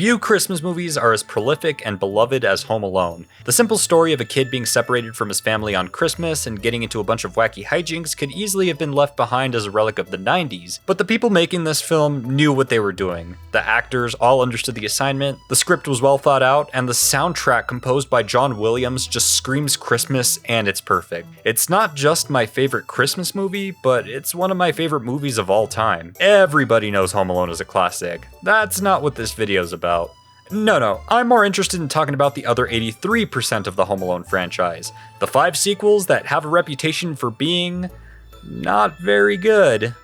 Few Christmas movies are as prolific and beloved as Home Alone. The simple story of a kid being separated from his family on Christmas and getting into a bunch of wacky hijinks could easily have been left behind as a relic of the 90s, but the people making this film knew what they were doing. The actors all understood the assignment, the script was well thought out, and the soundtrack composed by John Williams just screams Christmas, and it's perfect. It's not just my favorite Christmas movie, but it's one of my favorite movies of all time. Everybody knows Home Alone is a classic. That's not what this video's about. No, I'm more interested in talking about the other 83% of the Home Alone franchise. The 5 sequels that have a reputation for being not very good.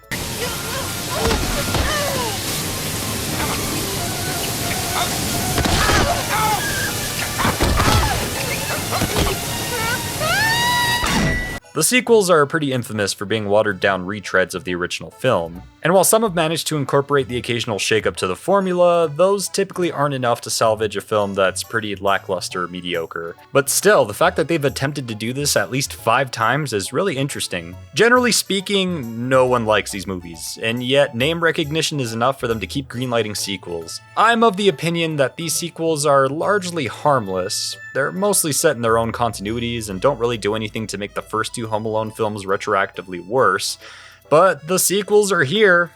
The sequels are pretty infamous for being watered-down retreads of the original film, and while some have managed to incorporate the occasional shake-up to the formula, those typically aren't enough to salvage a film that's pretty lackluster or mediocre. But still, the fact that they've attempted to do this at least 5 times is really interesting. Generally speaking, no one likes these movies, and yet name recognition is enough for them to keep greenlighting sequels. I'm of the opinion that these sequels are largely harmless. They're mostly set in their own continuities and don't really do anything to make the first 2 Home Alone films retroactively worse, but the sequels are here,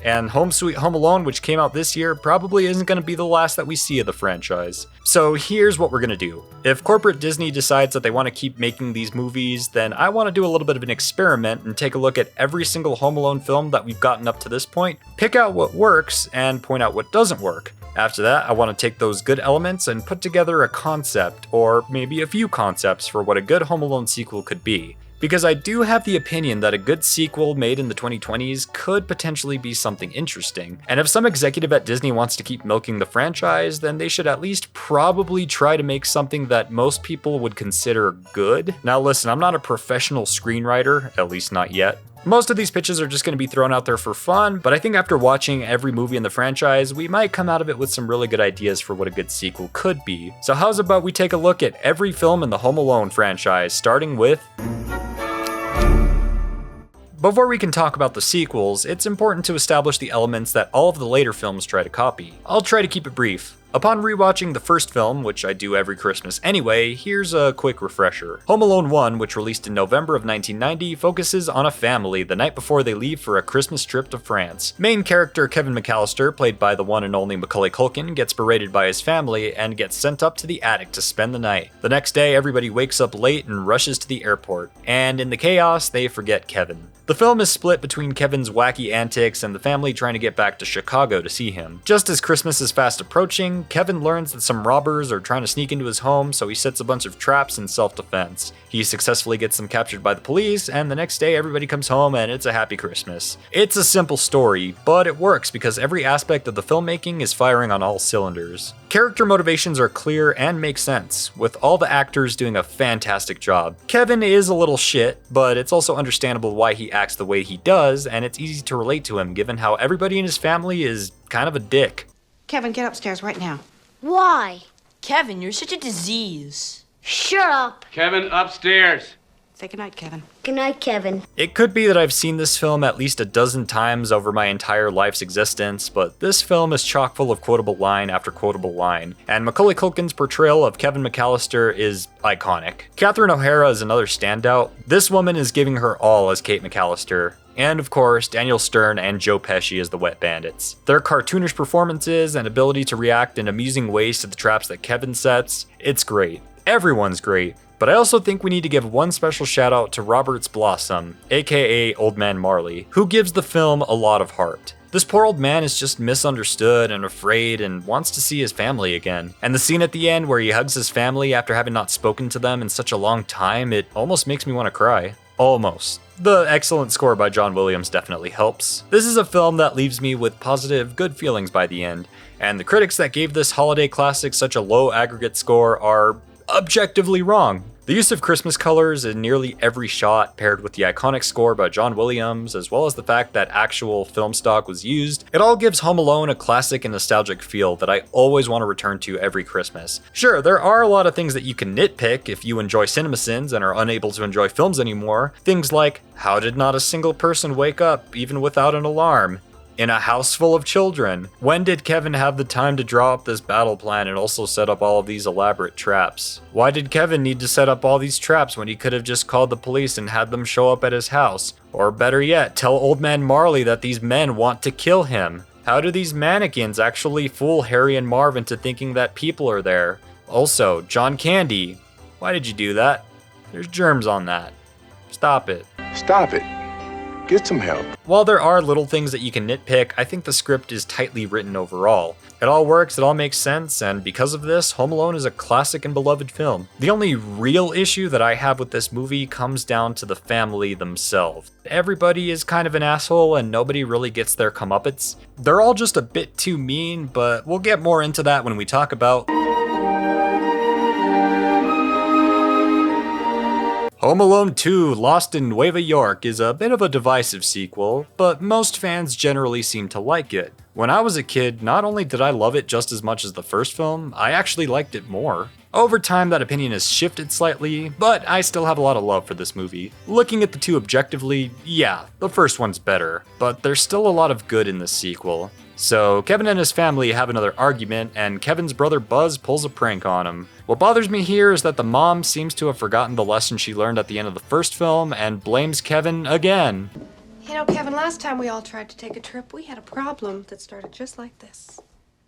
and Home Sweet Home Alone, which came out this year, probably isn't going to be the last that we see of the franchise. So here's what we're going to do. If corporate Disney decides that they want to keep making these movies, then I want to do a little bit of an experiment and take a look at every single Home Alone film that we've gotten up to this point, pick out what works, and point out what doesn't work. After that, I want to take those good elements and put together a concept, or maybe a few concepts, for what a good Home Alone sequel could be. Because I do have the opinion that a good sequel made in the 2020s could potentially be something interesting. And if some executive at Disney wants to keep milking the franchise, then they should at least probably try to make something that most people would consider good. Now listen, I'm not a professional screenwriter, at least not yet. Most of these pitches are just going to be thrown out there for fun, but I think after watching every movie in the franchise, we might come out of it with some really good ideas for what a good sequel could be. So how's about we take a look at every film in the Home Alone franchise, starting with... Before we can talk about the sequels, it's important to establish the elements that all of the later films try to copy. I'll try to keep it brief. Upon rewatching the first film, which I do every Christmas anyway, here's a quick refresher. Home Alone 1, which released in November of 1990, focuses on a family the night before they leave for a Christmas trip to France. Main character Kevin McAllister, played by the one and only Macaulay Culkin, gets berated by his family and gets sent up to the attic to spend the night. The next day, everybody wakes up late and rushes to the airport, and in the chaos, they forget Kevin. The film is split between Kevin's wacky antics and the family trying to get back to Chicago to see him. Just as Christmas is fast approaching, Kevin learns that some robbers are trying to sneak into his home, so he sets a bunch of traps in self-defense. He successfully gets them captured by the police, and the next day everybody comes home and it's a happy Christmas. It's a simple story, but it works because every aspect of the filmmaking is firing on all cylinders. Character motivations are clear and make sense, with all the actors doing a fantastic job. Kevin is a little shit, but it's also understandable why he acts the way he does, and it's easy to relate to him given how everybody in his family is kind of a dick. Kevin, get upstairs right now. Why? Kevin, you're such a disease. Shut up. Kevin, upstairs. Say goodnight, Kevin. Good night, Kevin. It could be that I've seen this film at least a dozen times over my entire life's existence, but this film is chock full of quotable line after quotable line, and Macaulay Culkin's portrayal of Kevin McAllister is iconic. Catherine O'Hara is another standout. This woman is giving her all as Kate McAllister. And of course, Daniel Stern and Joe Pesci as the Wet Bandits. Their cartoonish performances and ability to react in amusing ways to the traps that Kevin sets, it's great. Everyone's great. But I also think we need to give one special shout out to Roberts Blossom, aka Old Man Marley, who gives the film a lot of heart. This poor old man is just misunderstood and afraid and wants to see his family again. And the scene at the end where he hugs his family after having not spoken to them in such a long time, it almost makes me want to cry. Almost. The excellent score by John Williams definitely helps. This is a film that leaves me with positive, good feelings by the end, and the critics that gave this holiday classic such a low aggregate score are objectively wrong. The use of Christmas colors in nearly every shot, paired with the iconic score by John Williams, as well as the fact that actual film stock was used, it all gives Home Alone a classic and nostalgic feel that I always want to return to every Christmas. Sure, there are a lot of things that you can nitpick if you enjoy CinemaSins and are unable to enjoy films anymore. Things like, how did not a single person wake up even without an alarm? in a house full of children. When did Kevin have the time to draw up this battle plan and also set up all of these elaborate traps? Why did Kevin need to set up all these traps when he could have just called the police and had them show up at his house? Or better yet, tell Old Man Marley that these men want to kill him? How do these mannequins actually fool Harry and Marv into thinking that people are there? Also, John Candy, why did you do that? There's germs on that. Stop it. Stop it. Get some help. While there are little things that you can nitpick, I think the script is tightly written overall. It all works, it all makes sense, and because of this, Home Alone is a classic and beloved film. The only real issue that I have with this movie comes down to the family themselves. Everybody is kind of an asshole and nobody really gets their comeuppance. They're all just a bit too mean, but we'll get more into that when we talk about Home Alone 2 Lost in Nueva York is a bit of a divisive sequel, but most fans generally seem to like it. When I was a kid, not only did I love it just as much as the first film, I actually liked it more. Over time, that opinion has shifted slightly, but I still have a lot of love for this movie. Looking at the two objectively, yeah, the first one's better, but there's still a lot of good in the sequel. So Kevin and his family have another argument, and Kevin's brother Buzz pulls a prank on him. What bothers me here is that the mom seems to have forgotten the lesson she learned at the end of the first film and blames Kevin again. You know, Kevin, last time we all tried to take a trip, we had a problem that started just like this.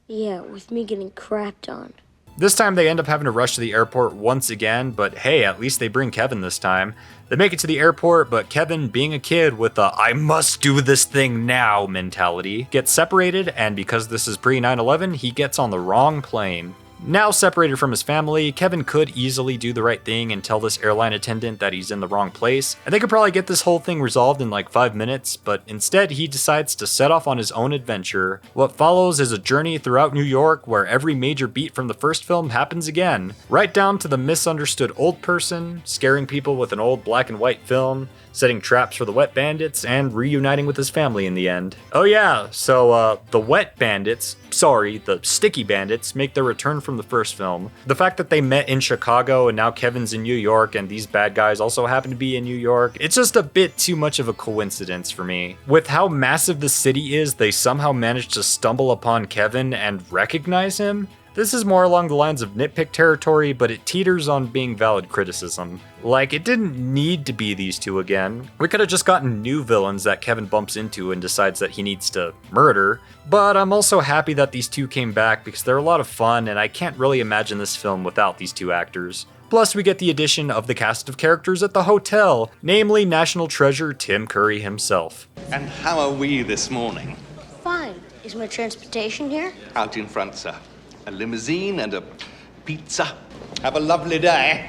Yeah, with me getting crapped on. This time they end up having to rush to the airport once again, but hey, at least they bring Kevin this time. They make it to the airport, but Kevin, being a kid with a I must do this thing now mentality, gets separated, and because this is pre 9/11, he gets on the wrong plane. Now separated from his family, Kevin could easily do the right thing and tell this airline attendant that he's in the wrong place, and they could probably get this whole thing resolved in like 5 minutes, but instead he decides to set off on his own adventure. What follows is a journey throughout New York where every major beat from the first film happens again, right down to the misunderstood old person, scaring people with an old black and white film, setting traps for the wet bandits, and reuniting with his family in the end. Oh yeah, so the wet bandits, sorry, the sticky bandits, make their return from the first film. The fact that they met in Chicago and now Kevin's in New York and these bad guys also happen to be in New York, it's just a bit too much of a coincidence for me. With how massive the city is, they somehow managed to stumble upon Kevin and recognize him. This is more along the lines of nitpick territory, but it teeters on being valid criticism. Like, it didn't need to be these two again. We could have just gotten new villains that Kevin bumps into and decides that he needs to murder. But I'm also happy that these two came back because they're a lot of fun, and I can't really imagine this film without these two actors. Plus, we get the addition of the cast of characters at the hotel, namely National Treasure Tim Curry himself. And how are we this morning? Fine. Is my transportation here? Out in front, sir. A limousine and a pizza. Have a lovely day.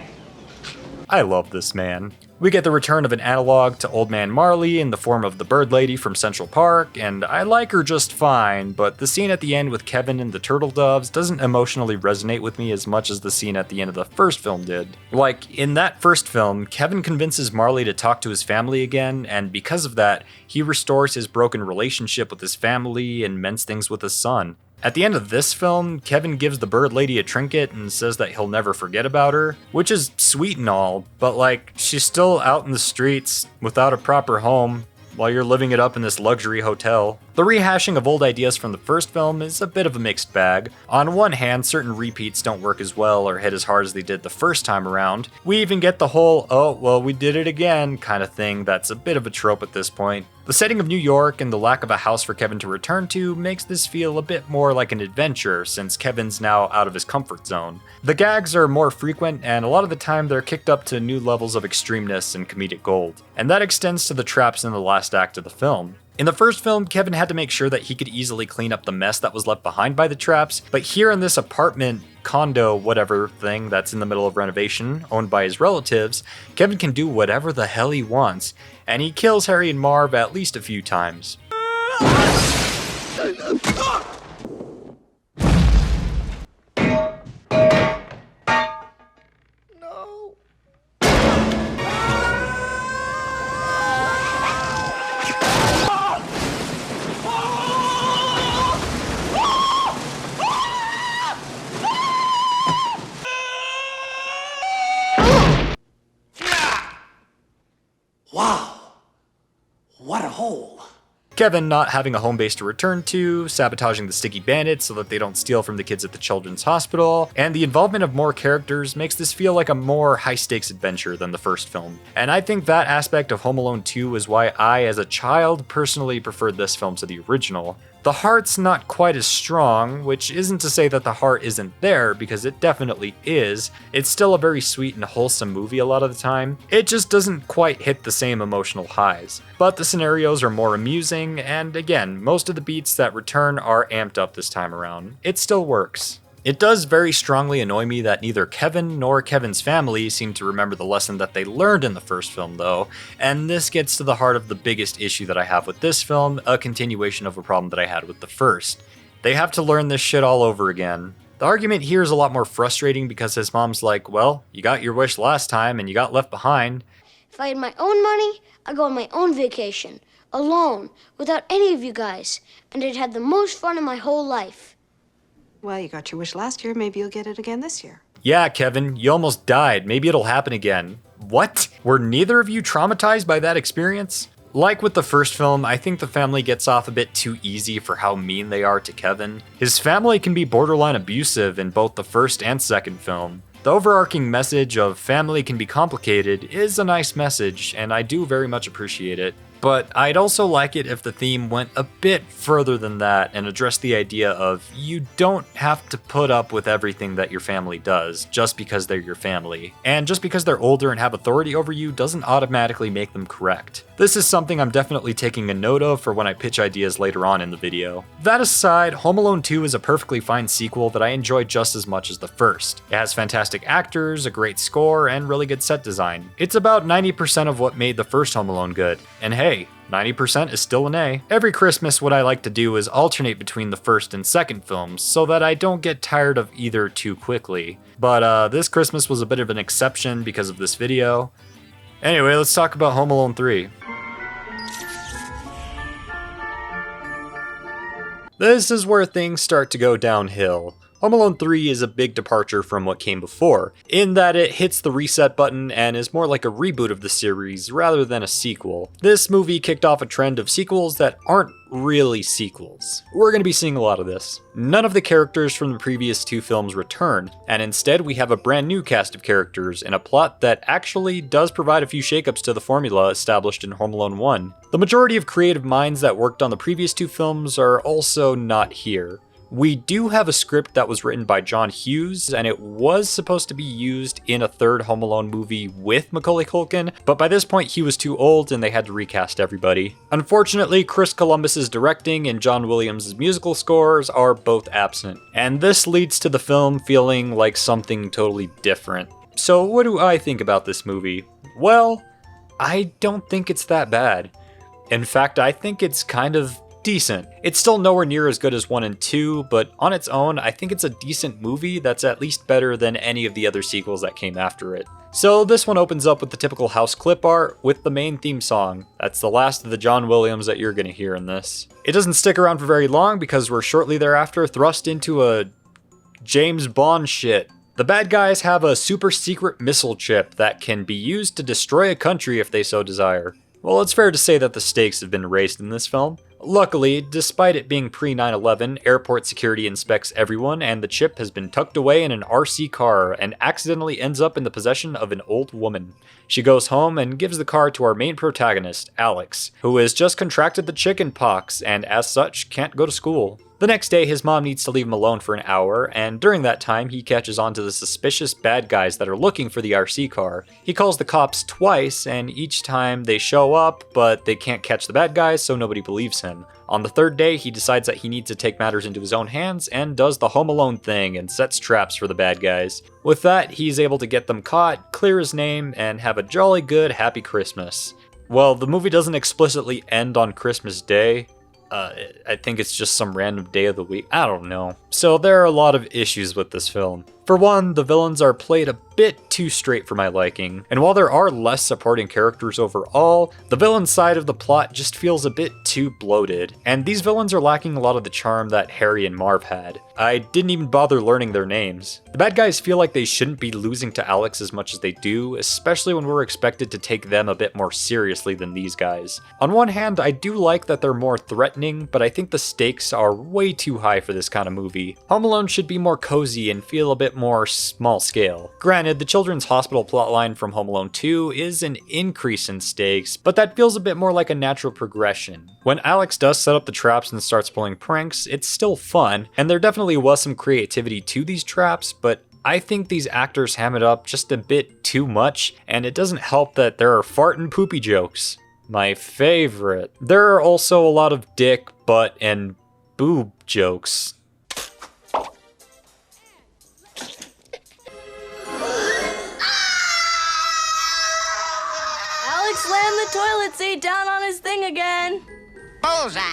I love this man. We get the return of an analog to Old Man Marley in the form of the bird lady from Central Park, and I like her just fine, but the scene at the end with Kevin and the turtle doves doesn't emotionally resonate with me as much as the scene at the end of the first film did. Like, in that first film, Kevin convinces Marley to talk to his family again, and because of that, he restores his broken relationship with his family and mends things with his son. At the end of this film, Kevin gives the bird lady a trinket and says that he'll never forget about her, which is sweet and all, but like, she's still out in the streets without a proper home while you're living it up in this luxury hotel. The rehashing of old ideas from the first film is a bit of a mixed bag. On one hand, certain repeats don't work as well or hit as hard as they did the first time around. We even get the whole, oh, well, we did it again kind of thing that's a bit of a trope at this point. The setting of New York and the lack of a house for Kevin to return to makes this feel a bit more like an adventure since Kevin's now out of his comfort zone. The gags are more frequent and a lot of the time they're kicked up to new levels of extremeness and comedic gold. And that extends to the traps in the last act of the film. In the first film, Kevin had to make sure that he could easily clean up the mess that was left behind by the traps, but here in this apartment, condo, whatever thing that's in the middle of renovation, owned by his relatives, Kevin can do whatever the hell he wants, and he kills Harry and Marv at least a few times. Wow, what a hole. Kevin not having a home base to return to, sabotaging the sticky bandits so that they don't steal from the kids at the children's hospital, and the involvement of more characters makes this feel like a more high-stakes adventure than the first film. And I think that aspect of Home Alone 2 is why I, as a child, personally preferred this film to the original. The heart's not quite as strong, which isn't to say that the heart isn't there, because it definitely is. It's still a very sweet and wholesome movie a lot of the time. It just doesn't quite hit the same emotional highs. But the scenarios are more amusing, and again, most of the beats that return are amped up this time around. It still works. It does very strongly annoy me that neither Kevin nor Kevin's family seem to remember the lesson that they learned in the first film though, and this gets to the heart of the biggest issue that I have with this film, a continuation of a problem that I had with the first. They have to learn this shit all over again. The argument here is a lot more frustrating because his mom's like, well, you got your wish last time and you got left behind. If I had my own money, I'd go on my own vacation, alone, without any of you guys, and I'd had the most fun in my whole life. Well, you got your wish last year. Maybe you'll get it again this year. Yeah, Kevin, you almost died. Maybe it'll happen again. What? Were neither of you traumatized by that experience? Like with the first film, I think the family gets off a bit too easy for how mean they are to Kevin. His family can be borderline abusive in both the first and second film. The overarching message of family can be complicated is a nice message, and I do very much appreciate it. But I'd also like it if the theme went a bit further than that and addressed the idea of you don't have to put up with everything that your family does just because they're your family. And just because they're older and have authority over you doesn't automatically make them correct. This is something I'm definitely taking a note of for when I pitch ideas later on in the video. That aside, Home Alone 2 is a perfectly fine sequel that I enjoy just as much as the first. It has fantastic actors, a great score, and really good set design. It's about 90% of what made the first Home Alone good. And hey, 90% is still an A. Every Christmas, what I like to do is alternate between the first and second films so that I don't get tired of either too quickly. But this Christmas was a bit of an exception because of this video. Anyway, let's talk about Home Alone 3. This is where things start to go downhill. Home Alone 3 is a big departure from what came before, in that it hits the reset button and is more like a reboot of the series rather than a sequel. This movie kicked off a trend of sequels that aren't really sequels. We're going to be seeing a lot of this. None of the characters from the previous two films return, and instead we have a brand new cast of characters and a plot that actually does provide a few shakeups to the formula established in Home Alone 1. The majority of creative minds that worked on the previous two films are also not here. We do have a script that was written by John Hughes, and it was supposed to be used in a third Home Alone movie with Macaulay Culkin, but by this point he was too old and they had to recast everybody. Unfortunately, Chris Columbus's directing and John Williams' musical scores are both absent, and this leads to the film feeling like something totally different. So what do I think about this movie? Well, I don't think it's that bad. In fact, I think it's kind of decent. It's still nowhere near as good as 1 and 2, but on its own, I think it's a decent movie that's at least better than any of the other sequels that came after it. So this one opens up with the typical house clip art with the main theme song. That's the last of the John Williams that you're gonna hear in this. It doesn't stick around for very long because we're shortly thereafter thrust into a James Bond shit. The bad guys have a super secret missile chip that can be used to destroy a country if they so desire. Well, it's fair to say that the stakes have been raised in this film. Luckily, despite it being pre-9/11, airport security inspects everyone and the chip has been tucked away in an RC car and accidentally ends up in the possession of an old woman. She goes home and gives the car to our main protagonist, Alex, who has just contracted the chicken pox and as such can't go to school. The next day, his mom needs to leave him alone for an hour, and during that time, he catches on to the suspicious bad guys that are looking for the RC car. He calls the cops twice, and each time they show up, but they can't catch the bad guys, so nobody believes him. On the third day, he decides that he needs to take matters into his own hands and does the Home Alone thing and sets traps for the bad guys. With that, he's able to get them caught, clear his name, and have a jolly good happy Christmas. Well, the movie doesn't explicitly end on Christmas Day. I think it's just some random day of the week. I don't know. So there are a lot of issues with this film. For one, the villains are played a bit too straight for my liking, and while there are less supporting characters overall, the villain side of the plot just feels a bit too bloated, and these villains are lacking a lot of the charm that Harry and Marv had. I didn't even bother learning their names. The bad guys feel like they shouldn't be losing to Alex as much as they do, especially when we're expected to take them a bit more seriously than these guys. On one hand, I do like that they're more threatening, but I think the stakes are way too high for this kind of movie. Home Alone should be more cozy and feel a bit more small scale. Granted, the children's hospital plotline from Home Alone 2 is an increase in stakes, but that feels a bit more like a natural progression. When Alex does set up the traps and starts pulling pranks, it's still fun, and there definitely was some creativity to these traps, but I think these actors ham it up just a bit too much, and it doesn't help that there are fart and poopy jokes. My favorite. There are also a lot of dick, butt, and boob jokes. Alex slammed the toilet seat down on his thing again. Bullseye.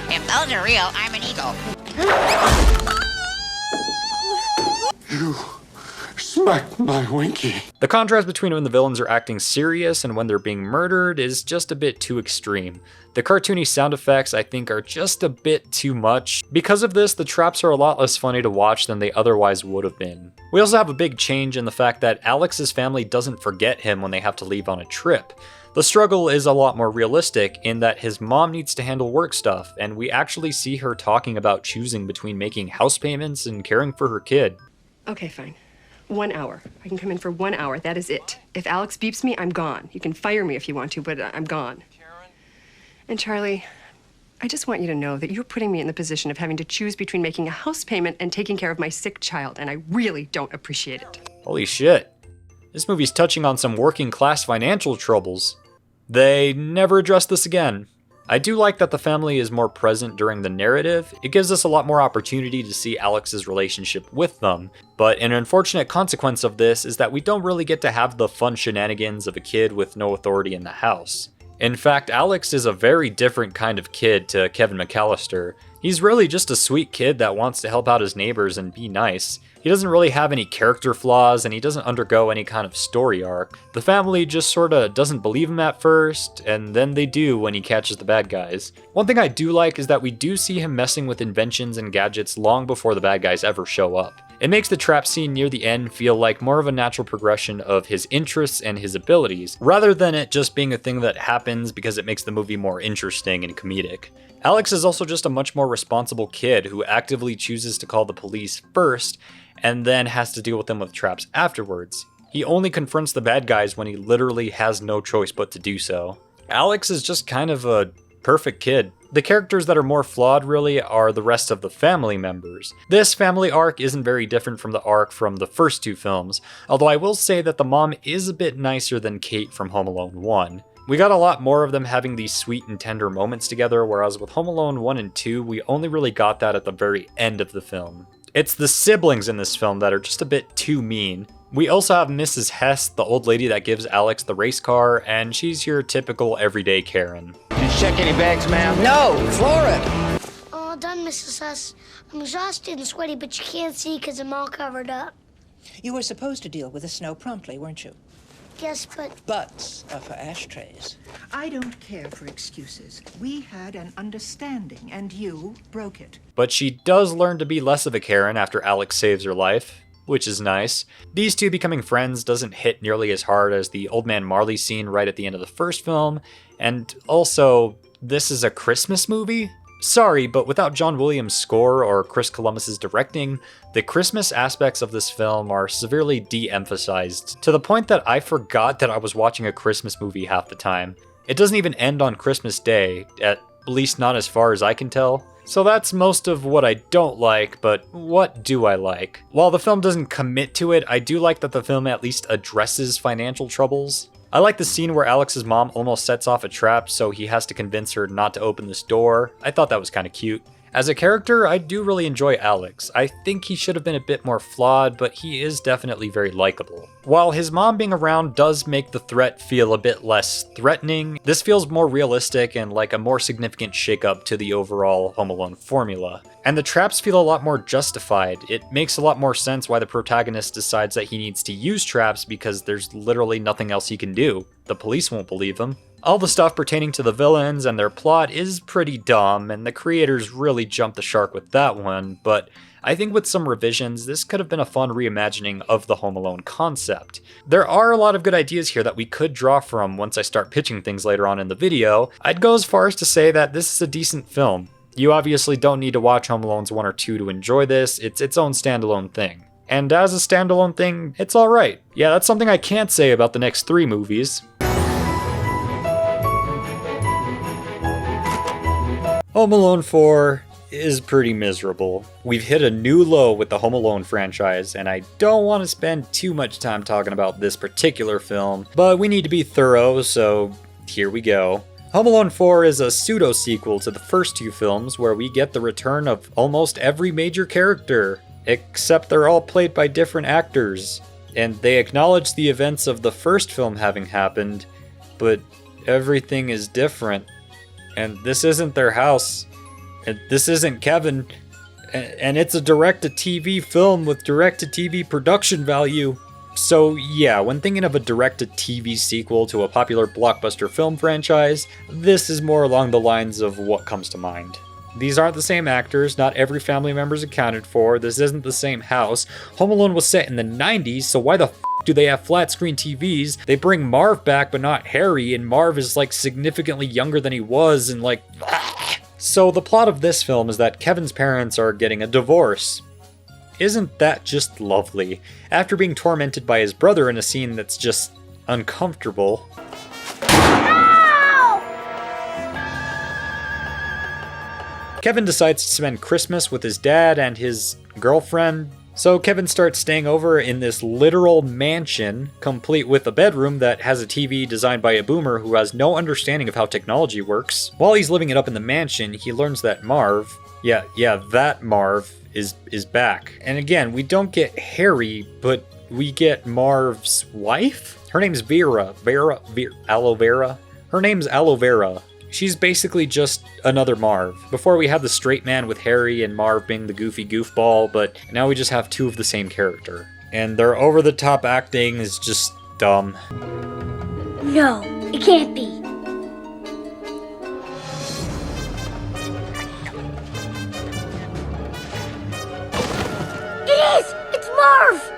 If those are real, I'm an eagle. You smacked my winky. The contrast between when the villains are acting serious and when they're being murdered is just a bit too extreme. The cartoony sound effects, I think, are just a bit too much. Because of this, the traps are a lot less funny to watch than they otherwise would have been. We also have a big change in the fact that Alex's family doesn't forget him when they have to leave on a trip. The struggle is a lot more realistic in that his mom needs to handle work stuff, and we actually see her talking about choosing between making house payments and caring for her kid. Okay, fine. 1 hour. I can come in for 1 hour. That is it. If Alex beeps me, I'm gone. You can fire me if you want to, but I'm gone. And Charlie, I just want you to know that you're putting me in the position of having to choose between making a house payment and taking care of my sick child, and I really don't appreciate it. Holy shit. This movie's touching on some working class financial troubles. They never address this again. I do like that the family is more present during the narrative. It gives us a lot more opportunity to see Alex's relationship with them, but an unfortunate consequence of this is that we don't really get to have the fun shenanigans of a kid with no authority in the house. In fact, Alex is a very different kind of kid to Kevin McAllister. He's really just a sweet kid that wants to help out his neighbors and be nice. He doesn't really have any character flaws, and he doesn't undergo any kind of story arc. The family just sorta doesn't believe him at first, and then they do when he catches the bad guys. One thing I do like is that we do see him messing with inventions and gadgets long before the bad guys ever show up. It makes the trap scene near the end feel like more of a natural progression of his interests and his abilities, rather than it just being a thing that happens because it makes the movie more interesting and comedic. Alex is also just a much more responsible kid who actively chooses to call the police first, and then has to deal with them with traps afterwards. He only confronts the bad guys when he literally has no choice but to do so. Alex is just kind of a perfect kid. The characters that are more flawed really are the rest of the family members. This family arc isn't very different from the arc from the first two films, although I will say that the mom is a bit nicer than Kate from Home Alone 1. We got a lot more of them having these sweet and tender moments together, whereas with Home Alone 1 and 2, we only really got that at the very end of the film. It's the siblings in this film that are just a bit too mean. We also have Mrs. Hess, the old lady that gives Alex the race car, and she's your typical everyday Karen. Did you check any bags, ma'am? No, floor it. All done, Mrs. Hess. I'm exhausted and sweaty, but you can't see because I'm all covered up. You were supposed to deal with the snow promptly, weren't you? Yes, but... Butts are for ashtrays. I don't care for excuses. We had an understanding, and you broke it. But she does learn to be less of a Karen after Alex saves her life, which is nice. These two becoming friends doesn't hit nearly as hard as the Old Man Marley scene right at the end of the first film, and also, this is a Christmas movie? Sorry, but without John Williams' score or Chris Columbus's directing, the Christmas aspects of this film are severely de-emphasized, to the point that I forgot that I was watching a Christmas movie half the time. It doesn't even end on Christmas Day, at least not as far as I can tell. So that's most of what I don't like, but what do I like? While the film doesn't commit to it, I do like that the film at least addresses financial troubles. I like the scene where Alex's mom almost sets off a trap, so he has to convince her not to open this door. I thought that was kind of cute. As a character, I do really enjoy Alex. I think he should have been a bit more flawed, but he is definitely very likable. While his mom being around does make the threat feel a bit less threatening, this feels more realistic and like a more significant shakeup to the overall Home Alone formula. And the traps feel a lot more justified. It makes a lot more sense why the protagonist decides that he needs to use traps because there's literally nothing else he can do. The police won't believe him. All the stuff pertaining to the villains and their plot is pretty dumb, and the creators really jumped the shark with that one, but I think with some revisions, this could have been a fun reimagining of the Home Alone concept. There are a lot of good ideas here that we could draw from once I start pitching things later on in the video. I'd go as far as to say that this is a decent film. You obviously don't need to watch Home Alones 1 or 2 to enjoy this, it's its own standalone thing. And as a standalone thing, it's alright. Yeah, that's something I can't say about the next 3 movies. Home Alone 4 is pretty miserable. We've hit a new low with the Home Alone franchise, and I don't want to spend too much time talking about this particular film, but we need to be thorough, so here we go. Home Alone 4 is a pseudo-sequel to the first 2 films where we get the return of almost every major character, except they're all played by different actors. And they acknowledge the events of the first film having happened, but everything is different. And this isn't their house, and this isn't Kevin, and it's a direct-to-TV film with direct-to-TV production value. So yeah, when thinking of a direct-to-TV sequel to a popular blockbuster film franchise, this is more along the lines of what comes to mind. These aren't the same actors, not every family member is accounted for, this isn't the same house. Home Alone was set in the 90s, so why the f do they have flat screen TVs? They bring Marv back but not Harry, and Marv is like significantly younger than he was, and like... So the plot of this film is that Kevin's parents are getting a divorce. Isn't that just lovely? After being tormented by his brother in a scene that's just uncomfortable. Kevin decides to spend Christmas with his dad and his girlfriend, so Kevin starts staying over in this literal mansion, complete with a bedroom that has a TV designed by a boomer who has no understanding of how technology works. While he's living it up in the mansion, he learns that Marv, that Marv, is back. And again, we don't get Harry, but we get Marv's wife? Her name's Vera. Aloe Vera? Her name's Aloe Vera. She's basically just another Marv. Before we had the straight man with Harry and Marv being the goofy goofball, but now we just have 2 of the same character. And their over-the-top acting is just dumb. No, it can't be. It is! It's Marv!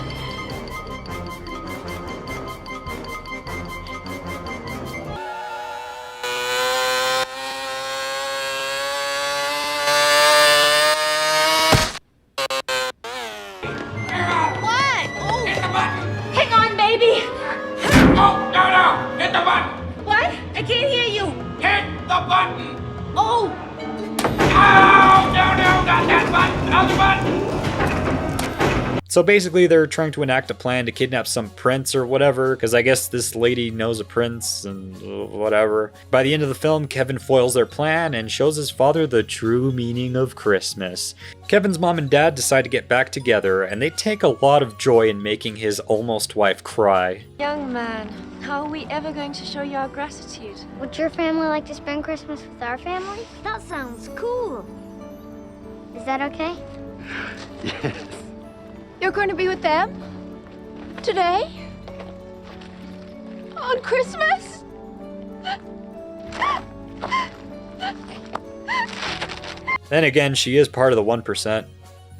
So basically they're trying to enact a plan to kidnap some prince or whatever, because I guess this lady knows a prince and whatever. By the end of the film, Kevin foils their plan and shows his father the true meaning of Christmas. Kevin's mom and dad decide to get back together, and they take a lot of joy in making his almost wife cry. Young man, how are we ever going to show you our gratitude? Would your family like to spend Christmas with our family? That sounds cool. Is that okay? Yes. You're going to be with them? Today? On Christmas? Then again, she is part of the 1%.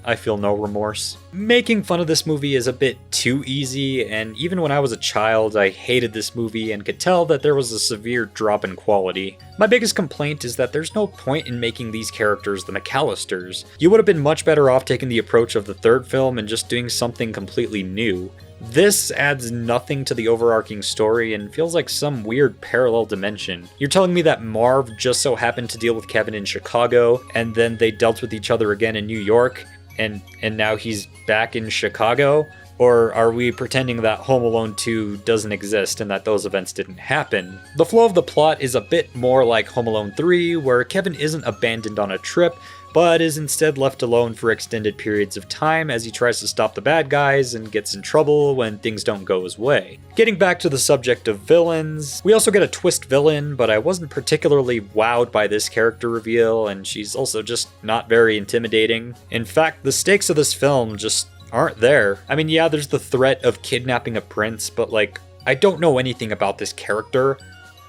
I feel no remorse. Making fun of this movie is a bit too easy, and even when I was a child, I hated this movie and could tell that there was a severe drop in quality. My biggest complaint is that there's no point in making these characters the McAllisters. You would have been much better off taking the approach of the third film and just doing something completely new. This adds nothing to the overarching story and feels like some weird parallel dimension. You're telling me that Marv just so happened to deal with Kevin in Chicago, and then they dealt with each other again in New York, and now he's back in Chicago? Or are we pretending that Home Alone 2 doesn't exist and that those events didn't happen? The flow of the plot is a bit more like Home Alone 3, where Kevin isn't abandoned on a trip, but is instead left alone for extended periods of time as he tries to stop the bad guys and gets in trouble when things don't go his way. Getting back to the subject of villains, we also get a twist villain, but I wasn't particularly wowed by this character reveal, and she's also just not very intimidating. In fact, the stakes of this film just aren't there. I mean, yeah, there's the threat of kidnapping a prince, but like, I don't know anything about this character.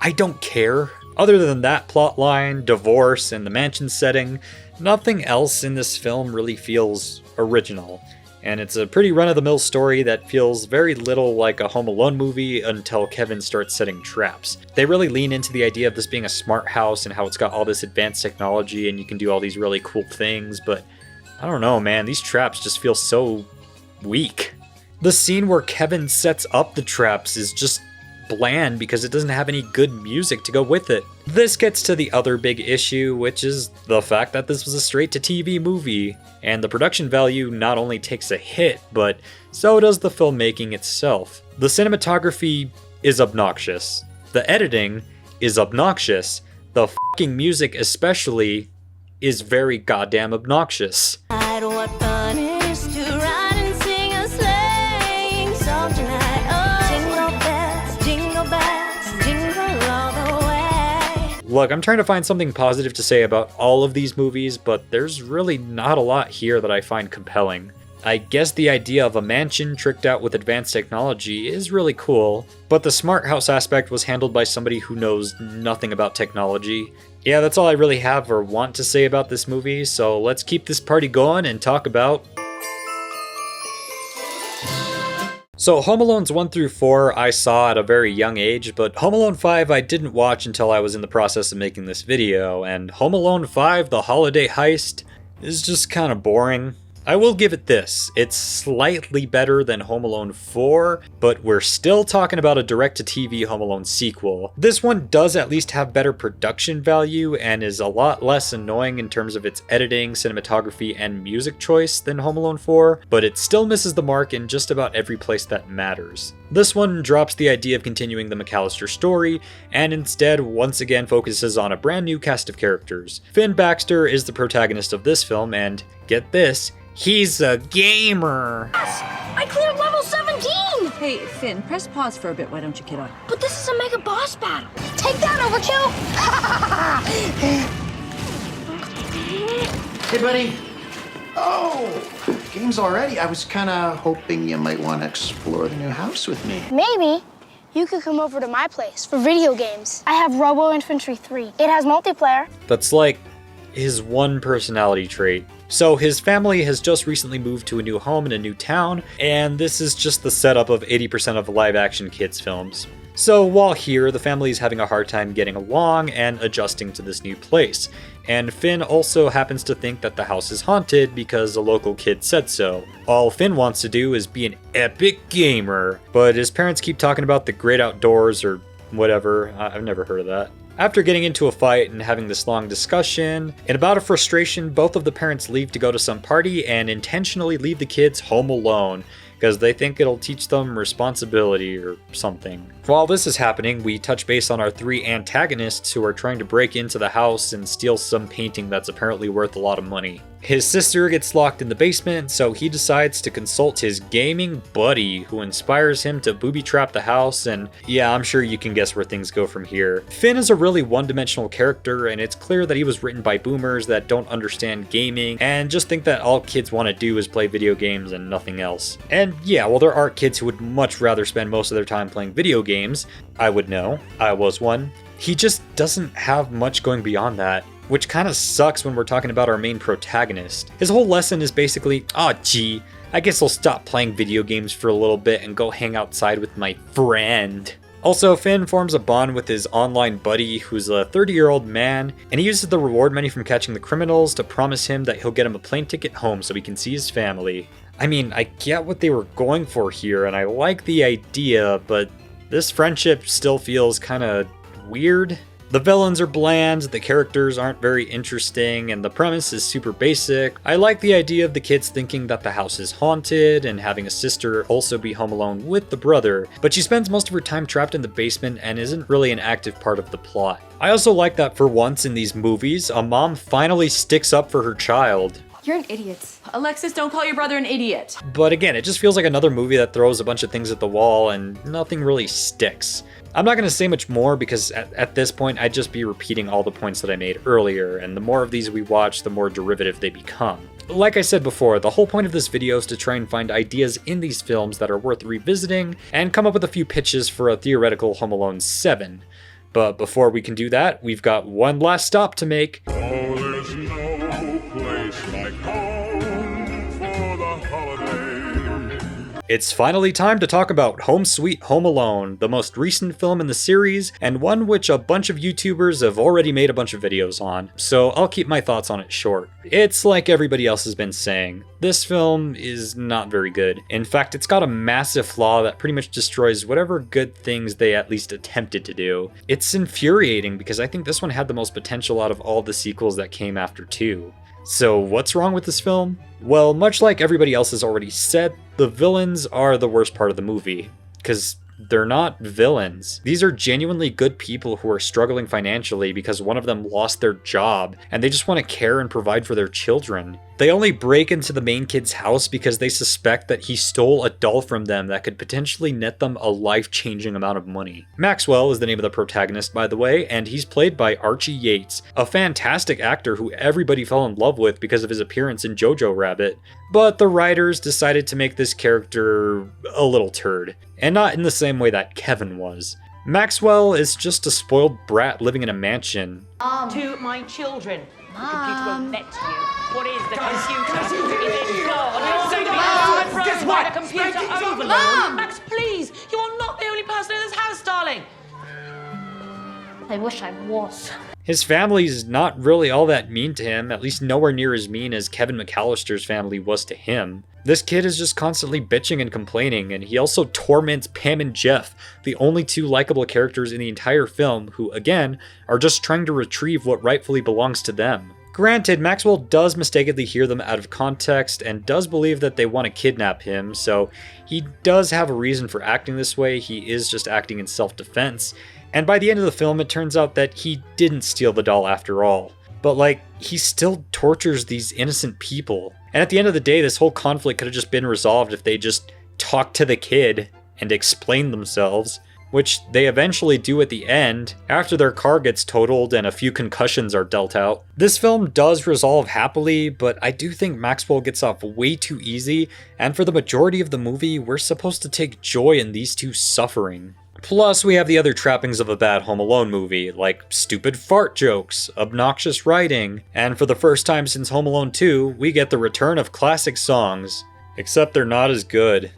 I don't care. Other than that plotline, divorce, and the mansion setting, nothing else in this film really feels original. And it's a pretty run-of-the-mill story that feels very little like a Home Alone movie until Kevin starts setting traps. They really lean into the idea of this being a smart house and how it's got all this advanced technology and you can do all these really cool things, but I don't know, man, these traps just feel so weak. The scene where Kevin sets up the traps is just bland because it doesn't have any good music to go with it. This gets to the other big issue, which is the fact that this was a straight-to-TV movie, and the production value not only takes a hit, but so does the filmmaking itself. The cinematography is obnoxious. The editing is obnoxious. The fucking music especially is very goddamn obnoxious. What fun it is to ride and sing a sleighing song tonight. Oh, jingle bells, jingle all the way. Look, I'm trying to find something positive to say about all of these movies, but there's really not a lot here that I find compelling. I guess the idea of a mansion tricked out with advanced technology is really cool, but the smart house aspect was handled by somebody who knows nothing about technology. Yeah, that's all I really have or want to say about this movie, so let's keep this party going and talk about... So Home Alones 1 through 4 I saw at a very young age, but Home Alone 5 I didn't watch until I was in the process of making this video, and Home Alone 5, The Holiday Heist, is just kind of boring. I will give it this, it's slightly better than Home Alone 4, but we're still talking about a direct-to-TV Home Alone sequel. This one does at least have better production value and is a lot less annoying in terms of its editing, cinematography, and music choice than Home Alone 4, but it still misses the mark in just about every place that matters. This one drops the idea of continuing the McAllister story, and instead once again focuses on a brand new cast of characters. Finn Baxter is the protagonist of this film, and get this, he's a gamer! I cleared level 17! Hey, Finn, press pause for a bit, why don't you, kiddo? But this is a mega boss battle. Take that, Overkill! Hey, buddy. Oh, games already? I was kind of hoping you might want to explore the new house with me. Maybe you could come over to my place for video games. I have Robo Infantry 3. It has multiplayer. That's like his one personality trait. So his family has just recently moved to a new home in a new town, and this is just the setup of 80% of live-action kids films. So while here, the family is having a hard time getting along and adjusting to this new place, and Finn also happens to think that the house is haunted because a local kid said so. All Finn wants to do is be an epic gamer, but his parents keep talking about the great outdoors or whatever. I've never heard of that. After getting into a fight and having this long discussion, in a bout of frustration, both of the parents leave to go to some party and intentionally leave the kids home alone because they think it'll teach them responsibility or something. While this is happening, we touch base on our three antagonists who are trying to break into the house and steal some painting that's apparently worth a lot of money. His sister gets locked in the basement, so he decides to consult his gaming buddy, who inspires him to booby-trap the house, and yeah, I'm sure you can guess where things go from here. Finn is a really one-dimensional character, and it's clear that he was written by boomers that don't understand gaming, and just think that all kids want to do is play video games and nothing else. And yeah, well, there are kids who would much rather spend most of their time playing video games. I would know. I was one. He just doesn't have much going beyond that, which kind of sucks when we're talking about our main protagonist. His whole lesson is basically, "Aw, gee, I guess I'll stop playing video games for a little bit and go hang outside with my friend." Also, Finn forms a bond with his online buddy, who's a 30-year-old man, and he uses the reward money from catching the criminals to promise him that he'll get him a plane ticket home so he can see his family. I mean, I get what they were going for here, and I like the idea, but this friendship still feels kinda weird. The villains are bland, the characters aren't very interesting, and the premise is super basic. I like the idea of the kids thinking that the house is haunted and having a sister also be home alone with the brother, but she spends most of her time trapped in the basement and isn't really an active part of the plot. I also like that for once in these movies, a mom finally sticks up for her child. You're an idiot. Alexis, don't call your brother an idiot. But again, it just feels like another movie that throws a bunch of things at the wall and nothing really sticks. I'm not going to say much more because at this point I'd just be repeating all the points that I made earlier, and the more of these we watch, the more derivative they become. Like I said before, the whole point of this video is to try and find ideas in these films that are worth revisiting and come up with a few pitches for a theoretical Home Alone 7. But before we can do that, we've got one last stop to make. Oh, there's no place like home for the holiday. It's finally time to talk about Home Sweet Home Alone, the most recent film in the series, and one which a bunch of YouTubers have already made a bunch of videos on, so I'll keep my thoughts on it short. It's like everybody else has been saying, this film is not very good. In fact, it's got a massive flaw that pretty much destroys whatever good things they at least attempted to do. It's infuriating because I think this one had the most potential out of all the sequels that came after 2. So what's wrong with this film? Well, much like everybody else has already said, the villains are the worst part of the movie, because they're not villains. These are genuinely good people who are struggling financially because one of them lost their job, and they just want to care and provide for their children. They only break into the main kid's house because they suspect that he stole a doll from them that could potentially net them a life-changing amount of money. Maxwell is the name of the protagonist, by the way, and he's played by Archie Yates, a fantastic actor who everybody fell in love with because of his appearance in Jojo Rabbit. But the writers decided to make this character a little turd, and not in the same way that Kevin was. Maxwell is just a spoiled brat living in a mansion. To my children. The computer won't let you. What is the computer? Is it God? Guess what? The computer Spanking's overload. Mom! Max, please. You are not the only person in this house, darling. I wish I was. His family's not really all that mean to him, at least nowhere near as mean as Kevin McAllister's family was to him. This kid is just constantly bitching and complaining, and he also torments Pam and Jeff, the only two likable characters in the entire film who, again, are just trying to retrieve what rightfully belongs to them. Granted, Maxwell does mistakenly hear them out of context and does believe that they want to kidnap him, so he does have a reason for acting this way. He is just acting in self-defense. And by the end of the film, it turns out that he didn't steal the doll after all. But he still tortures these innocent people. And at the end of the day, this whole conflict could have just been resolved if they just talked to the kid and explained themselves, which they eventually do at the end, after their car gets totaled and a few concussions are dealt out. This film does resolve happily, but I do think Maxwell gets off way too easy, and for the majority of the movie, we're supposed to take joy in these two suffering. Plus, we have the other trappings of a bad Home Alone movie, like stupid fart jokes, obnoxious writing, and for the first time since Home Alone 2, we get the return of classic songs. Except they're not as good.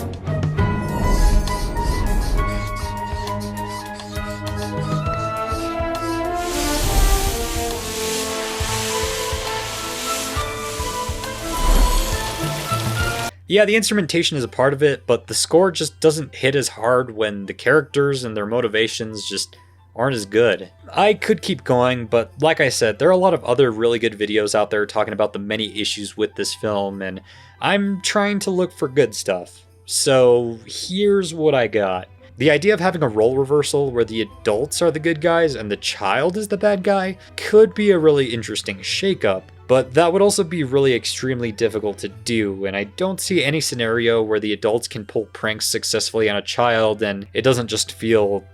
Yeah, the instrumentation is a part of it, but the score just doesn't hit as hard when the characters and their motivations just aren't as good. I could keep going, but like I said, there are a lot of other really good videos out there talking about the many issues with this film, and I'm trying to look for good stuff. So here's what I got. The idea of having a role reversal where the adults are the good guys and the child is the bad guy could be a really interesting shakeup. But that would also be really extremely difficult to do, and I don't see any scenario where the adults can pull pranks successfully on a child and it doesn't just feel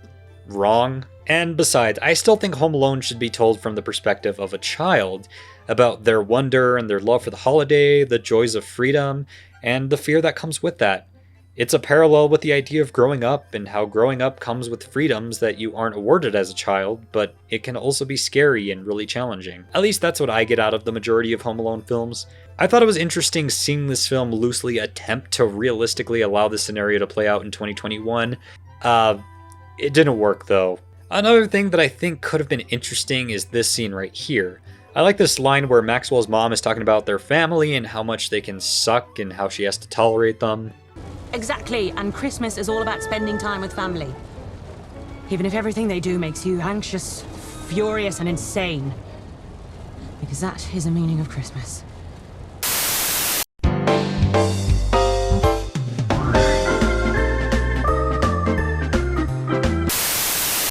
wrong. And besides, I still think Home Alone should be told from the perspective of a child, about their wonder and their love for the holiday, the joys of freedom, and the fear that comes with that. It's a parallel with the idea of growing up and how growing up comes with freedoms that you aren't awarded as a child, but it can also be scary and really challenging. At least that's what I get out of the majority of Home Alone films. I thought it was interesting seeing this film loosely attempt to realistically allow this scenario to play out in 2021. It didn't work though. Another thing that I think could have been interesting is this scene right here. I like this line where Maxwell's mom is talking about their family and how much they can suck and how she has to tolerate them. Exactly, and Christmas is all about spending time with family. Even if everything they do makes you anxious, furious and insane. Because that is the meaning of Christmas.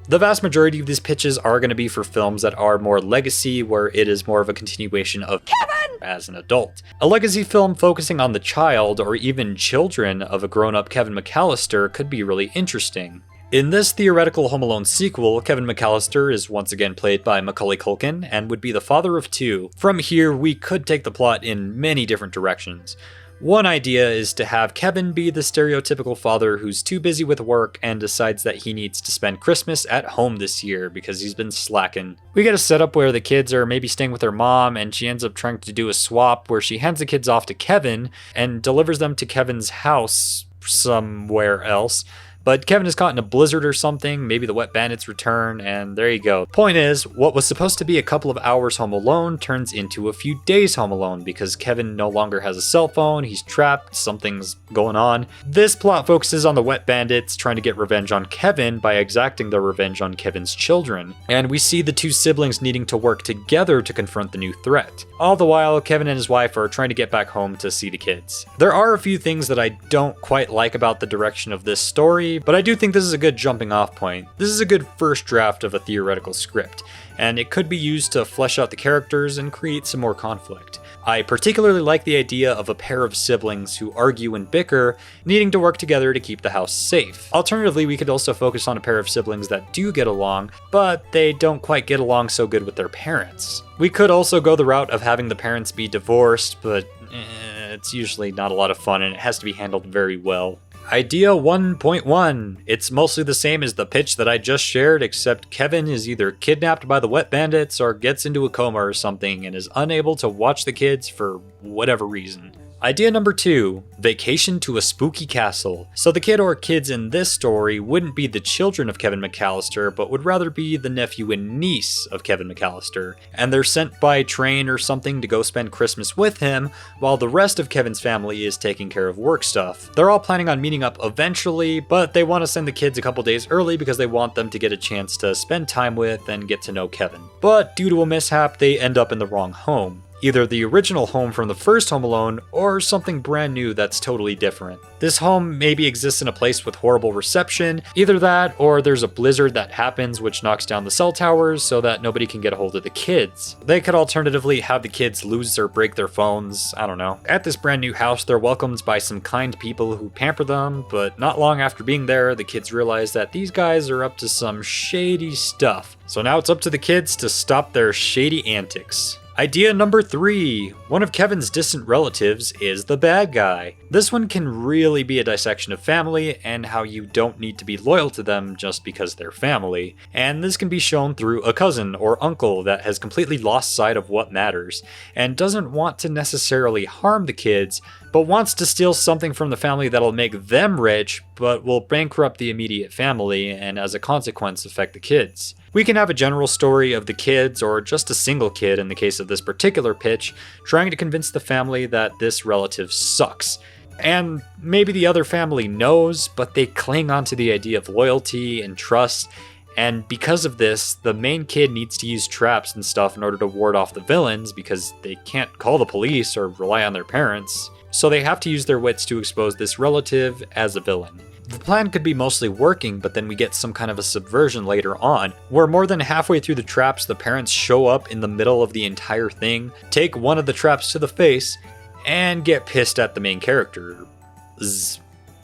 The vast majority of these pitches are going to be for films that are more legacy, where it is more of a continuation of Kevin as an adult. A legacy film focusing on the child or even children of a grown-up Kevin McAllister could be really interesting. In this theoretical Home Alone sequel, Kevin McAllister is once again played by Macaulay Culkin and would be the father of two. From here, we could take the plot in many different directions. One idea is to have Kevin be the stereotypical father who's too busy with work and decides that he needs to spend Christmas at home this year because he's been slacking. We get a setup where the kids are maybe staying with their mom and she ends up trying to do a swap where she hands the kids off to Kevin and delivers them to Kevin's house somewhere else. But Kevin is caught in a blizzard or something, maybe the wet bandits return, and there you go. Point is, what was supposed to be a couple of hours home alone turns into a few days home alone because Kevin no longer has a cell phone, he's trapped, something's going on. This plot focuses on the wet bandits trying to get revenge on Kevin by exacting their revenge on Kevin's children. And we see the two siblings needing to work together to confront the new threat. All the while, Kevin and his wife are trying to get back home to see the kids. There are a few things that I don't quite like about the direction of this story, but I do think this is a good jumping off point. This is a good first draft of a theoretical script, and it could be used to flesh out the characters and create some more conflict. I particularly like the idea of a pair of siblings who argue and bicker, needing to work together to keep the house safe. Alternatively, we could also focus on a pair of siblings that do get along, but they don't quite get along so good with their parents. We could also go the route of having the parents be divorced, but it's usually not a lot of fun and it has to be handled very well. Idea 1.1. It's mostly the same as the pitch that I just shared, except Kevin is either kidnapped by the wet bandits or gets into a coma or something and is unable to watch the kids for whatever reason. Idea number 2, vacation to a spooky castle. So the kid or kids in this story wouldn't be the children of Kevin McAllister, but would rather be the nephew and niece of Kevin McAllister. And they're sent by train or something to go spend Christmas with him, while the rest of Kevin's family is taking care of work stuff. They're all planning on meeting up eventually, but they want to send the kids a couple days early because they want them to get a chance to spend time with and get to know Kevin. But due to a mishap, they end up in the wrong home. Either the original home from the first Home Alone, or something brand new that's totally different. This home maybe exists in a place with horrible reception, either that, or there's a blizzard that happens which knocks down the cell towers so that nobody can get a hold of the kids. They could alternatively have the kids lose or break their phones, I don't know. At this brand new house, they're welcomed by some kind people who pamper them, but not long after being there, the kids realize that these guys are up to some shady stuff. So now it's up to the kids to stop their shady antics. Idea number 3. One of Kevin's distant relatives is the bad guy. This one can really be a dissection of family and how you don't need to be loyal to them just because they're family. And this can be shown through a cousin or uncle that has completely lost sight of what matters and doesn't want to necessarily harm the kids, but wants to steal something from the family that'll make them rich, but will bankrupt the immediate family and as a consequence affect the kids. We can have a general story of the kids, or just a single kid in the case of this particular pitch, trying to convince the family that this relative sucks. And maybe the other family knows, but they cling onto the idea of loyalty and trust, and because of this, the main kid needs to use traps and stuff in order to ward off the villains because they can't call the police or rely on their parents. So they have to use their wits to expose this relative as a villain. The plan could be mostly working, but then we get some kind of a subversion later on, where more than halfway through the traps, the parents show up in the middle of the entire thing, take one of the traps to the face, and get pissed at the main character.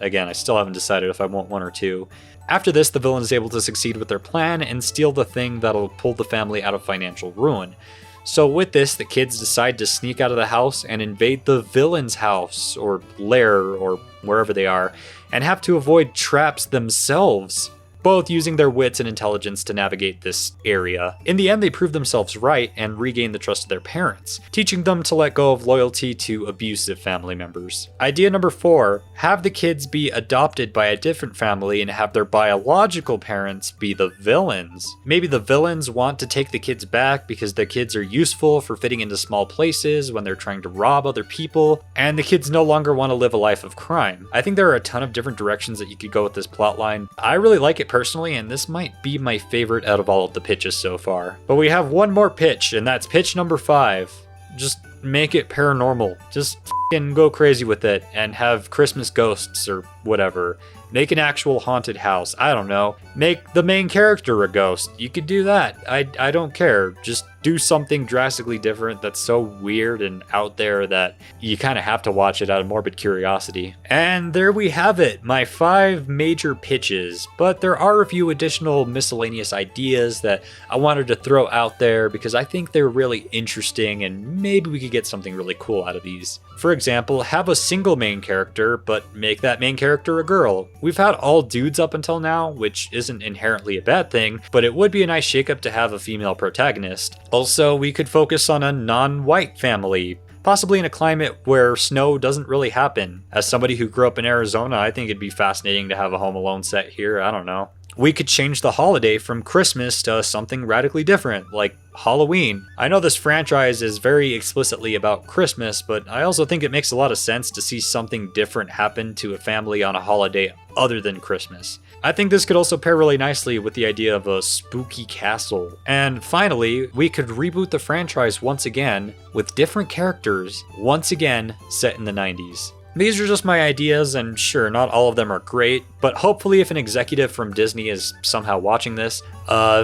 Again, I still haven't decided if I want one or two. After this, the villain is able to succeed with their plan and steal the thing that'll pull the family out of financial ruin. So with this, the kids decide to sneak out of the house and invade the villain's house, or lair, or wherever they are, and have to avoid traps themselves, both using their wits and intelligence to navigate this area. In the end, they prove themselves right and regain the trust of their parents, teaching them to let go of loyalty to abusive family members. Idea number 4, have the kids be adopted by a different family and have their biological parents be the villains. Maybe the villains want to take the kids back because the kids are useful for fitting into small places when they're trying to rob other people, and the kids no longer want to live a life of crime. I think there are a ton of different directions that you could go with this plotline. I really like it personally, and this might be my favorite out of all of the pitches so far. But we have one more pitch, and that's pitch number 5. Just make it paranormal. Just f***ing go crazy with it and have Christmas ghosts or whatever. Make an actual haunted house. I don't know. Make the main character a ghost. You could do that. I don't care. Just do something drastically different that's so weird and out there that you kind of have to watch it out of morbid curiosity. And there we have it, my 5 major pitches. But there are a few additional miscellaneous ideas that I wanted to throw out there because I think they're really interesting and maybe we could get something really cool out of these. For example, have a single main character, but make that main character a girl. We've had all dudes up until now, which isn't inherently a bad thing, but it would be a nice shakeup to have a female protagonist. Also, we could focus on a non-white family, possibly in a climate where snow doesn't really happen. As somebody who grew up in Arizona, I think it'd be fascinating to have a Home Alone set here, I don't know. We could change the holiday from Christmas to something radically different, like Halloween. I know this franchise is very explicitly about Christmas, but I also think it makes a lot of sense to see something different happen to a family on a holiday other than Christmas. I think this could also pair really nicely with the idea of a spooky castle. And finally, we could reboot the franchise once again with different characters, once again set in the 90s. These are just my ideas, and sure, not all of them are great, but hopefully if an executive from Disney is somehow watching this,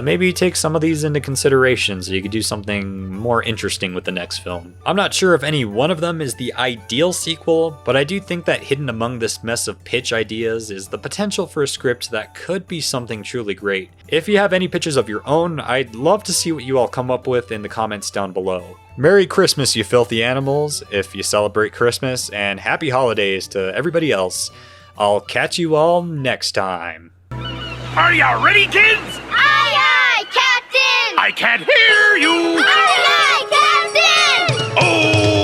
maybe take some of these into consideration so you could do something more interesting with the next film. I'm not sure if any one of them is the ideal sequel, but I do think that hidden among this mess of pitch ideas is the potential for a script that could be something truly great. If you have any pitches of your own, I'd love to see what you all come up with in the comments down below. Merry Christmas, you filthy animals, if you celebrate Christmas, and happy holidays to everybody else. I'll catch you all next time. Are ya ready, kids? Aye, aye, Captain! I can't hear you! Aye, aye, Captain! Oh!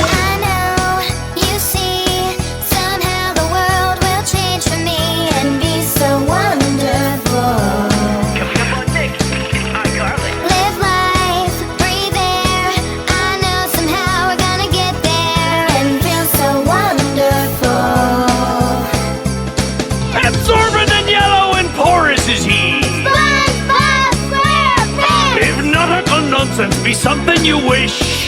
I know, you see, somehow the world will change for me and be so wonderful. Coming up on Nick, it's iCarly. Live life, breathe air. I know somehow we're gonna get there and feel so wonderful. Absorbent and yellow and porous is he! SpongeBob SquarePants! If nautical nonsense be something you wish,